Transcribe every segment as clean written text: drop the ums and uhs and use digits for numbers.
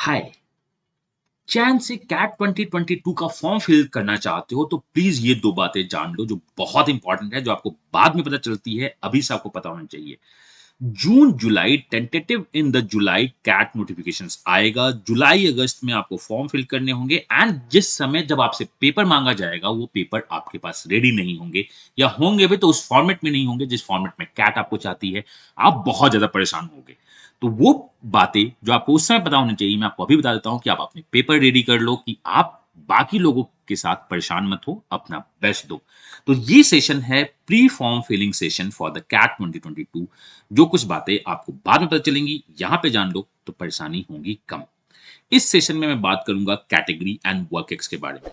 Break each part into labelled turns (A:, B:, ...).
A: हाय। चैन से कैट 2022 का form fill करना चाहते हो तो प्लीज ये दो बातें जान लो जो बहुत इंपॉर्टेंट है, जो आपको बाद में पता चलती है, अभी से आपको पता होना चाहिए। जून जुलाई tentative in the July CAT notifications आएगा। जुलाई अगस्त में आपको फॉर्म फिल करने होंगे एंड जिस समय जब आपसे पेपर मांगा जाएगा वो पेपर आपके पास रेडी नहीं होंगे, या होंगे भी तो उस फॉर्मेट में नहीं होंगे जिस फॉर्मेट में कैट आपको चाहती है। आप बहुत ज्यादा परेशान होंगे। तो वो बातें जो आपको उस समय पता होनी चाहिए, मैं आपको अभी बता देता हूँ कि आप अपने पेपर रेडी कर लो कि आप बाकी लोगों के साथ परेशान मत हो, अपना बेस्ट दो। तो ये सेशन है pre form filling session for the CAT 2022। जो कुछ बातें आपको बाद में पता चलेंगी यहाँ पे जान लो तो परेशानी होगी कम। इस सेशन में मैं बात करूंगा कैटेगरी एंड वर्क एक्स के बारे में।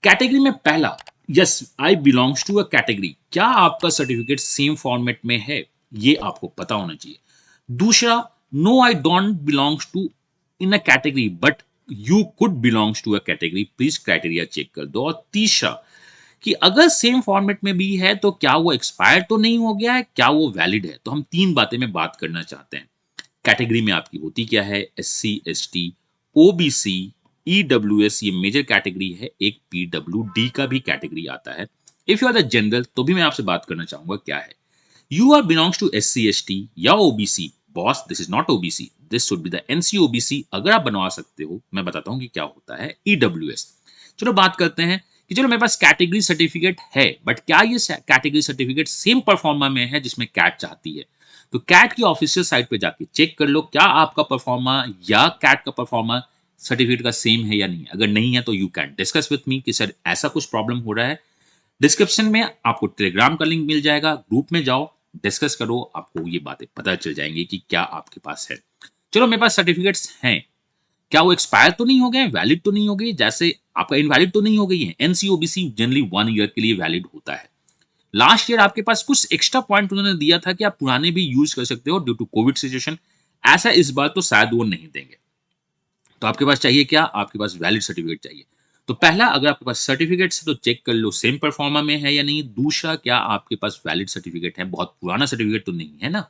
A: कैटेगरी में पहला, yes I belongs to a category, क्या आपका सर्टिफिकेट सेम फॉर्मेट में है, ये आपको पता होना चाहिए। दूसरा, no I don't belongs to in a category but you could belongs to a category, please criteria check कर दो। और तीसरा, कि अगर सेम फॉर्मेट में भी है तो क्या वो एक्सपायर तो नहीं हो गया है, क्या वो वैलिड है। तो हम तीन बातें में बात करना चाहते हैं। कैटेगरी में आपकी होती क्या है, S C S T, OBC, EWS, ये मेजर कैटेगरी है। एक पीडब्ल्यूडी का भी कैटेगरी आता है। If you are the general तो भी मैं आपसे बात करना चाहूंगा क्या है। You are belongs to S C S T या OBC, boss this is not OBC, this should be the NCOBC. अगर आप बनवा सकते हो, मैं बताता हूं कि क्या होता है ईडब्ल्यूएस। चलो बात करते हैं कि चलो मेरे पास कैटेगरी सर्टिफिकेट है, बट क्या ये कैटेगरी सर्टिफिकेट सेम परफॉर्मा में है जिसमें कैट चाहती है। तो कैट की ऑफिशियल साइट पे जाके चेक कर लो क्या आपका परफॉर्मा या कैट का परफॉर्मा सर्टिफिकेट का सेम है या नहीं। अगर नहीं है तो you can discuss with me कि सर ऐसा कुछ प्रॉब्लम हो रहा है। डिस्क्रिप्शन में आपको टेलीग्राम का लिंक मिल जाएगा, ग्रुप में जाओ, डिस्कस करो, आपको ये बातें पता चल जाएंगी कि क्या आपके पास है। चलो मेरे पास सर्टिफिकेट्स हैं, क्या वो एक्सपायर तो नहीं हो गए, वैलिड तो नहीं हो गई, जैसे आपका इनवैलिड तो नहीं हो गई है। एनसीओबीसी जनरली 1 ईयर के लिए वैलिड होता है। लास्ट ईयर आपके पास कुछ एक्स्ट्रा पॉइंट उन्होंने दिया था कि आप पुराने भी यूज कर सकते हो ड्यू टू कोविड सिचुएशन। ऐसा इस बार तो शायद वो नहीं देंगे। तो आपके पास चाहिए क्या, आपके पास वैलिड सर्टिफिकेट चाहिए। तो पहला, अगर आपके पास सर्टिफिकेट है तो चेक कर लो सेम परफॉर्मा में है या नहीं। दूसरा, क्या आपके पास वैलिड सर्टिफिकेट है, बहुत पुराना सर्टिफिकेट तो नहीं है ना।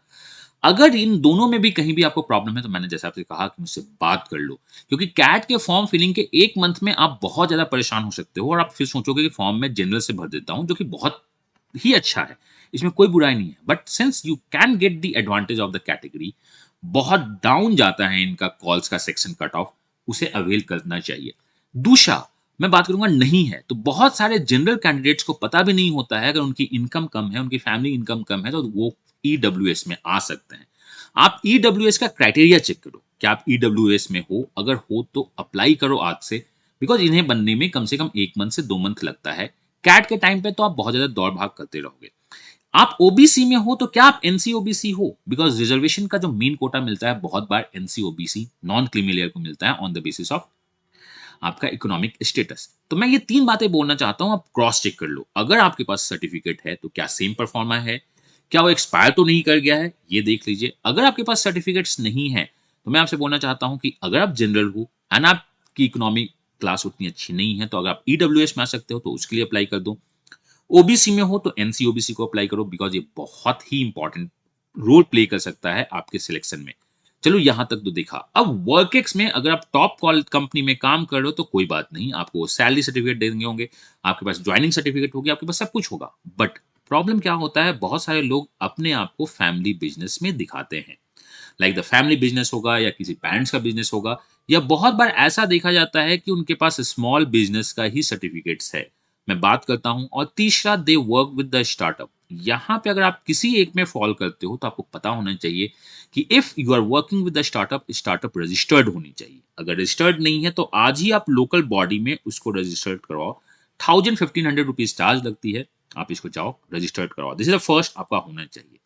A: अगर इन दोनों में भी कहीं भी आपको प्रॉब्लम है तो मैंने जैसे आपसे कहा कि मुझसे बात कर लो, क्योंकि कैट के फॉर्म फिलिंग के 1 मंथ में आप बहुत ज्यादा परेशान हो सकते हो और आप फिर सोचोगे कि फॉर्म में जनरल से भर देता हूं, जो कि बहुत ही अच्छा है, इसमें कोई बुराई नहीं है। But since you can get the advantage of the category, बहुत डाउन जाता है इनका कॉल्स का सेक्शन कट ऑफ, उसे अवेल करना चाहिए। दूसरा, मैं बात करूंगा नहीं है तो बहुत सारे जनरल कैंडिडेट्स को पता भी नहीं होता है, अगर उनकी इनकम कम है, उनकी फैमिली इनकम कम है, तो वो ईडब्ल्यूएस में आ सकते हैं। आप ईडब्ल्यूएस का क्राइटेरिया चेक करो, क्या आप ईडब्ल्यूएस में हो, अगर हो तो अप्लाई करो आज से, बिकॉज इन्हें बनने में कम से कम 1 मंथ से 2 मंथ लगता है। कैट के टाइम पे तो आप बहुत ज्यादा दौड़ भाग करते रहोगे। आप ओबीसी में हो तो क्या आप एनसीओबीसी हो, बिकॉज रिजर्वेशन का जो मेन कोटा मिलता है बहुत बार एनसीओबीसी नॉन क्रीमी को मिलता है ऑन द बेसिस ऑफ आपका इकोनॉमिक स्टेटस। तो मैं ये तीन बातें बोलना चाहता हूं, आप क्रॉस चेक कर लो। अगर आपके पास सर्टिफिकेट है तो क्या सेम परफॉर्मा है, क्या वो एक्सपायर तो नहीं कर गया है, ये देख लीजिए। अगर आपके पास सर्टिफिकेट्स नहीं है तो मैं आपसे बोलना चाहता हूं कि अगर आप जनरल हो एंड आपकी इकोनॉमिक क्लास उतनी अच्छी नहीं है तो अगर आप ईडब्ल्यूएस में आ सकते हो तो उसके लिए अप्लाई कर दो। ओबीसी में हो तो एनसीओबीसी को अप्लाई करो, बिकॉज ये बहुत ही इंपॉर्टेंट रोल प्ले कर सकता है आपके सिलेक्शन में। चलो यहां तक तो देखा। अब वर्कएक्स में अगर आप टॉप कॉल कंपनी में काम कर रहे हो तो कोई बात नहीं, आपको सैलरी सर्टिफिकेट देंगे होंगे, आपके पास ज्वाइनिंग सर्टिफिकेट होगी, आपके पास सब कुछ होगा। बट प्रॉब्लम क्या होता है, बहुत सारे लोग अपने आप को फैमिली बिजनेस में दिखाते हैं, लाइक द फैमिली बिजनेस होगा या किसी पेरेंट्स का बिजनेस होगा, या बहुत बार ऐसा देखा जाता है कि उनके पास स्मॉल बिजनेस का ही सर्टिफिकेट्स है। मैं बात करता हूं। और तीसरा, they work with the startup. यहाँ पे अगर आप किसी एक में फॉल करते हो तो आपको पता होना चाहिए कि if you are working with the startup, startup registered होनी चाहिए। अगर रजिस्टर्ड नहीं है तो आज ही आप लोकल बॉडी में उसको रजिस्टर्ड करवाओ। 1500 रुपीज चार्ज लगती है, आप इसको जाओ रजिस्टर्ड करवाओ। दिस इज द फर्स्ट आपका होना चाहिए।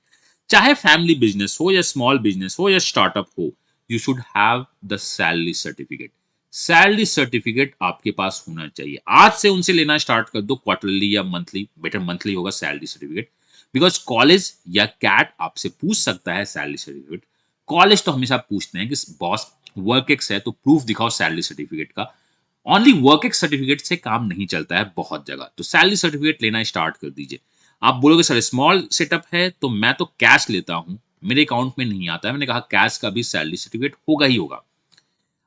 A: चाहे फैमिली बिजनेस हो या स्मॉल बिजनेस हो या स्टार्टअप हो, you should have the salary certificate. Salary certificate आपके पास होना चाहिए। आज से उनसे लेना स्टार्ट कर दो, क्वार्टरली या मंथली, बेटर मंथली होगा सैलरी सर्टिफिकेट, बिकॉज कॉलेज या कैट आपसे पूछ सकता है सैलरी सर्टिफिकेट। कॉलेज तो हमेशा पूछते हैं कि बॉस वर्क एक्स है तो प्रूफ दिखाओ सैलरी सर्टिफिकेट का। ओनली वर्क एक्स सर्टिफिकेट से काम नहीं चलता है बहुत जगह, तो सैलरी सर्टिफिकेट लेना स्टार्ट कर दीजिए। आप बोलोगे सर स्मॉल सेटअप है तो मैं तो कैश लेता हूं, मेरे अकाउंट में नहीं आता है। मैंने कहा कैश का भी सैलरी सर्टिफिकेट होगा ही होगा।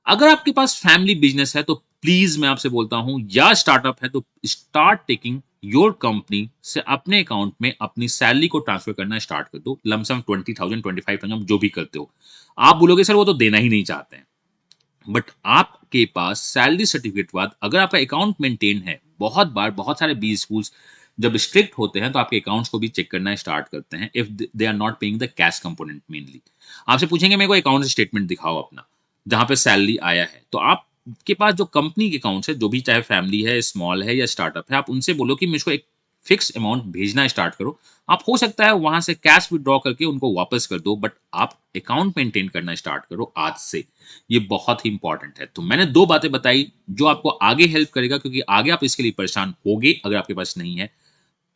A: अगर आपके पास फैमिली बिजनेस है तो प्लीज मैं आपसे बोलता हूं, या स्टार्टअप है तो स्टार्ट टेकिंग योर कंपनी से अपने अकाउंट में अपनी सैलरी को ट्रांसफर करना स्टार्ट कर दो, लमसम 20,000 25,000 जो भी करते हो। आप बोलोगे सर वो तो देना ही नहीं चाहते हैं, बट आपके पास सैलरी सर्टिफिकेट के बाद अगर आपका अकाउंट मेंटेन है, बहुत बार बहुत सारे बी स्कूल्स जब स्ट्रिक्ट होते हैं तो आपके अकाउंट्स को भी चेक करना स्टार्ट करते हैं if they are not paying the cash component mainly. आपसे पूछेंगे मेरे को अकाउंट स्टेटमेंट दिखाओ अपना जहां पे सैलरी आया है, तो आपके पास जो कंपनी के अकाउंट्स है, जो भी चाहे फैमिली है, स्मॉल है या स्टार्टअप है, आप उनसे बोलो कि मुझको एक फिक्स अमाउंट भेजना स्टार्ट करो। आप हो सकता है वहां से कैश विड्रॉ करके उनको वापस कर दो, बट आप अकाउंट मेंटेन करना स्टार्ट करो आज से। ये बहुत ही इंपॉर्टेंट है। तो मैंने 2 बातें बताई जो आपको आगे हेल्प करेगा, क्योंकि आगे आप इसके लिए परेशान होगे अगर आपके पास नहीं है।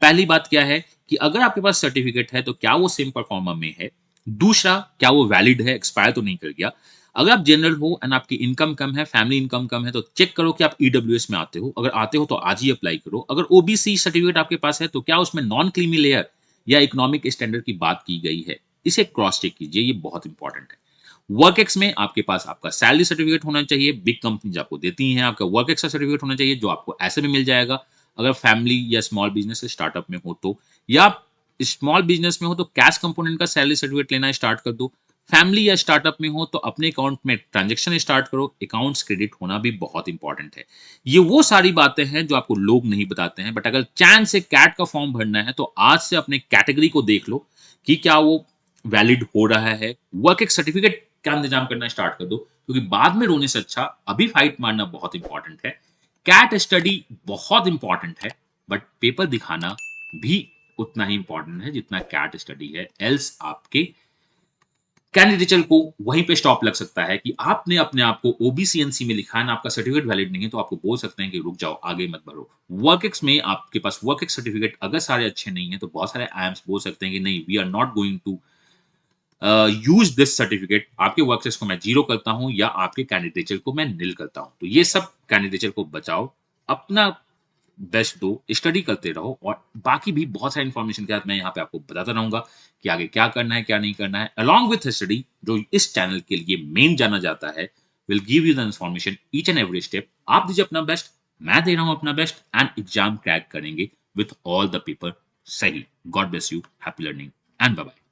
A: पहली बात क्या है कि अगर आपके पास सर्टिफिकेट है तो क्या वो सेम परफॉर्मर में है? दूसरा, क्या वो वैलिड है, एक्सपायर तो नहीं कर गया? अगर आप जनरल हो एंड आपकी इनकम कम है, फैमिली इनकम कम है, तो चेक करो कि आप ईडब्ल्यूएस में आते हो। अगर आते हो तो आज ही अप्लाई करो। अगर ओबीसी सर्टिफिकेट आपके पास है तो क्या उसमें नॉन क्रीमी लेयर या इकोनॉमिक स्टैंडर्ड की बात की गई है? इसे क्रॉस चेक कीजिए, ये बहुत इंपॉर्टेंट है। वर्कएक्स में आपके पास आपका सैलरी सर्टिफिकेट होना चाहिए, बिग कंपनीज आपको देती हैं, आपका वर्कएक्स का सर्टिफिकेट होना चाहिए जो आपको ऐसे में मिल जाएगा अगर फैमिली या स्मॉल बिजनेस से स्टार्टअप में हो तो, या स्मॉल बिजनेस में हो तो कैश कंपोनेंट का सैलरी सर्टिफिकेट लेना स्टार्ट कर दो। फैमिली या स्टार्टअप में हो तो अपने अकाउंट में ट्रांजेक्शन स्टार्ट करो। अकाउंट्स क्रेडिट होना भी बहुत इंपॉर्टेंट है। ये वो सारी बातें हैं जो आपको लोग नहीं बताते हैं, बट अगर चैन से कैट का फॉर्म भरना है तो आज से अपने कैटेगरी को देख लो कि क्या वो वैलिड हो रहा है। वर्क एक सर्टिफिकेट का इंतजाम करना स्टार्ट कर दो, क्योंकि बाद में रोने से अच्छा अभी फाइट मारना बहुत इंपॉर्टेंट है। कैट स्टडी बहुत इंपॉर्टेंट है, बट पेपर दिखाना भी उतना ही इंपॉर्टेंट है जितना कैट स्टडी है। एल्स आपके कैंडिडेचर को वहीं पे स्टॉप लग सकता है कि आपने अपने आप को ओबीसीएनसी में लिखा है ना, आपका सर्टिफिकेट वैलिड नहीं है, तो आपको बोल सकते हैं कि रुक जाओ, आगे मत बढ़ो। वर्कएक्स में आपके पास वर्कएक्स सर्टिफिकेट अगर सारे अच्छे नहीं है तो बहुत सारे आईएम्स बोल सकते हैं कि नहीं, we are not going to use this certificate. आपके वर्कसेस को मैं जीरो करता हूं या आपके कैंडिडेचर को मैं नील करता हूं। तो ये सब कैंडिडेचर को बचाओ, अपना बेस्ट दो, स्टडी करते रहो, और बाकी भी बहुत सारी इन्फॉर्मेशन के साथ मैं यहाँ पे आपको बताता रहूंगा कि आगे क्या करना है क्या नहीं करना है। अलॉन्ग विथ स्टडी, जो इस चैनल के लिए मेन जाना जाता है, will give you the information each and every step. आप दीजिए अपना बेस्ट, मैं दे रहा हूं अपना बेस्ट, एंड एग्जाम क्रैक करेंगे विथ ऑल द पेपर सही। God bless you, happy learning and bye bye.